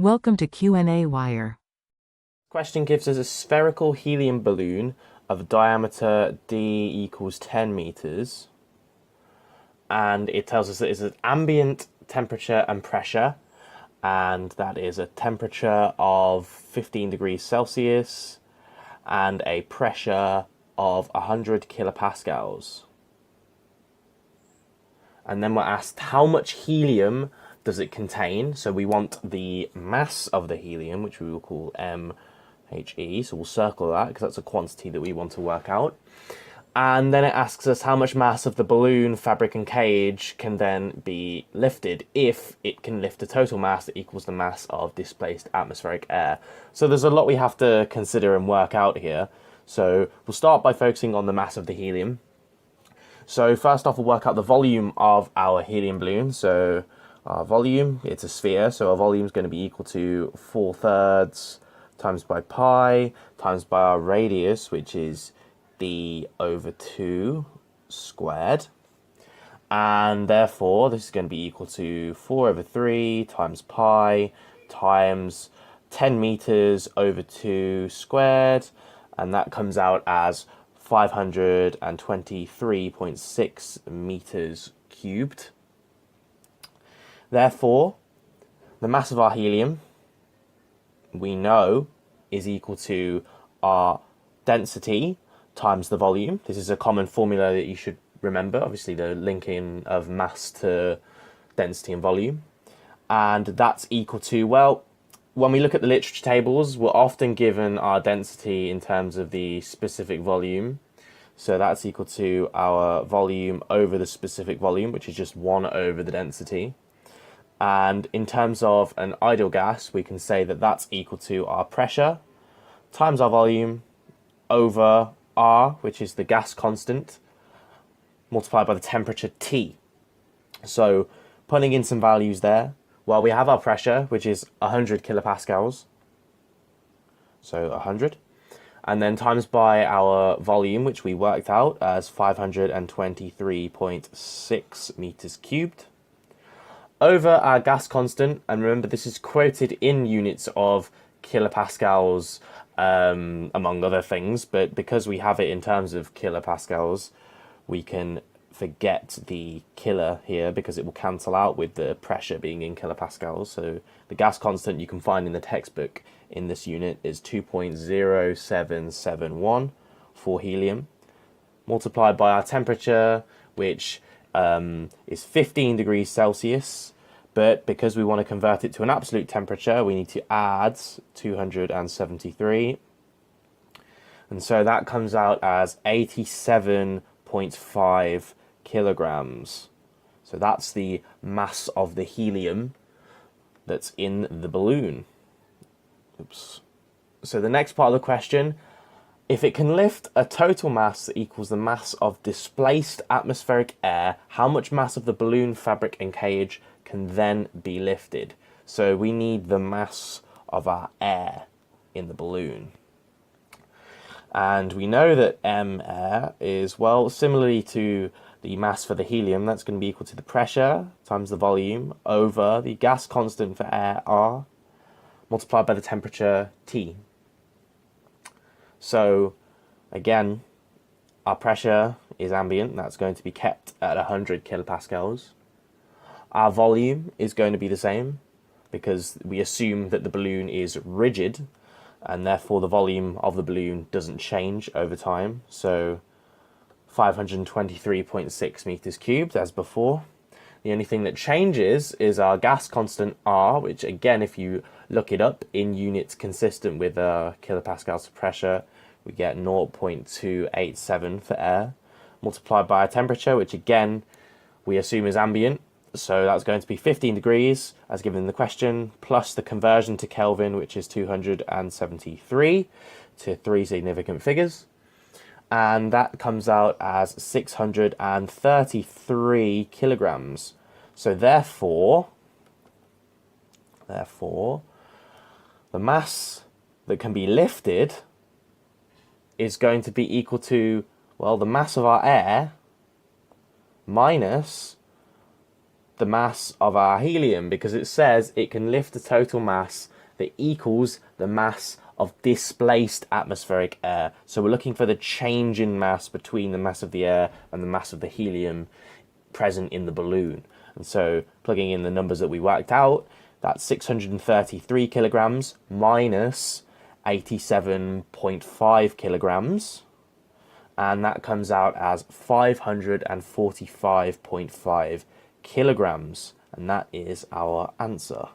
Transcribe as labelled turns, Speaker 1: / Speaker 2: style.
Speaker 1: Welcome to qnawire.
Speaker 2: Question gives us a spherical helium balloon of diameter d equals 10 meters, and it tells us that it's an ambient temperature and pressure, and that is a temperature of 15 degrees Celsius and a pressure of 100 kilopascals. And then we're asked how much helium does it contain. So we want the mass of the helium, which we will call mhe. So we'll circle that because that's a quantity that we want to work out. And then it asks us how much mass of the balloon, fabric and cage can then be lifted if it can lift a total mass that equals the mass of displaced atmospheric air. So there's a lot we have to consider and work out here. So we'll start by focusing on the mass of the helium. So first off, we'll work out the volume of our helium balloon. So our volume, it's a sphere, so our volume is going to be equal to 4/3 times by pi times by our radius, which is d/2 squared. And therefore, this is going to be equal to 4/3 times pi times 10 meters over 2 squared. And that comes out as 523.6 meters cubed. Therefore, the mass of our helium, we know, is equal to our density times the volume. This is a common formula that you should remember, obviously the linking of mass to density and volume. And that's equal to, well, when we look at the literature tables, we're often given our density in terms of the specific volume. So that's equal to our volume over the specific volume, which is just 1 over the density. And in terms of an ideal gas, we can say that that's equal to our pressure times our volume over R, which is the gas constant, multiplied by the temperature T. So putting in some values there, well, we have our pressure, which is 100 kilopascals. So 100. And then times by our volume, which we worked out as 523.6 meters cubed, over our gas constant. And remember, this is quoted in units of kilopascals, among other things, but because we have it in terms of kilopascals, we can forget the kilo here because it will cancel out with the pressure being in kilopascals. So the gas constant you can find in the textbook in this unit is 2.0771 for helium, multiplied by our temperature, which is 15 degrees Celsius. But because we want to convert it to an absolute temperature, we need to add 273. And so that comes out as 87.5 kilograms. So that's the mass of the helium that's in the balloon. Oops. So the next part of the question, if it can lift a total mass that equals the mass of displaced atmospheric air, how much mass of the balloon, fabric and cage can then be lifted? So we need the mass of our air in the balloon. And we know that m air is, well, similarly to the mass for the helium, that's going to be equal to the pressure times the volume over the gas constant for air, R, multiplied by the temperature, T. So, again, our pressure is ambient. That's going to be kept at 100 kilopascals. Our volume is going to be the same because we assume that the balloon is rigid, and therefore the volume of the balloon doesn't change over time. So 523.6 meters cubed as before. The only thing that changes is our gas constant R, which again, if you look it up in units consistent with kilopascals of pressure, we get 0.287 for air, multiplied by our temperature, which again, we assume is ambient. So that's going to be 15 degrees, as given in the question, plus the conversion to Kelvin, which is 273 to 3 significant figures. And that comes out as 633 kilograms. So therefore, the mass that can be lifted is going to be equal to, well, the mass of our air minus the mass of our helium, because it says it can lift a total mass that equals the mass of displaced atmospheric air. So we're looking for the change in mass between the mass of the air and the mass of the helium present in the balloon. And so plugging in the numbers that we worked out, that's 633 kilograms minus 87.5 kilograms, and that comes out as 545.5 kilograms, and that is our answer.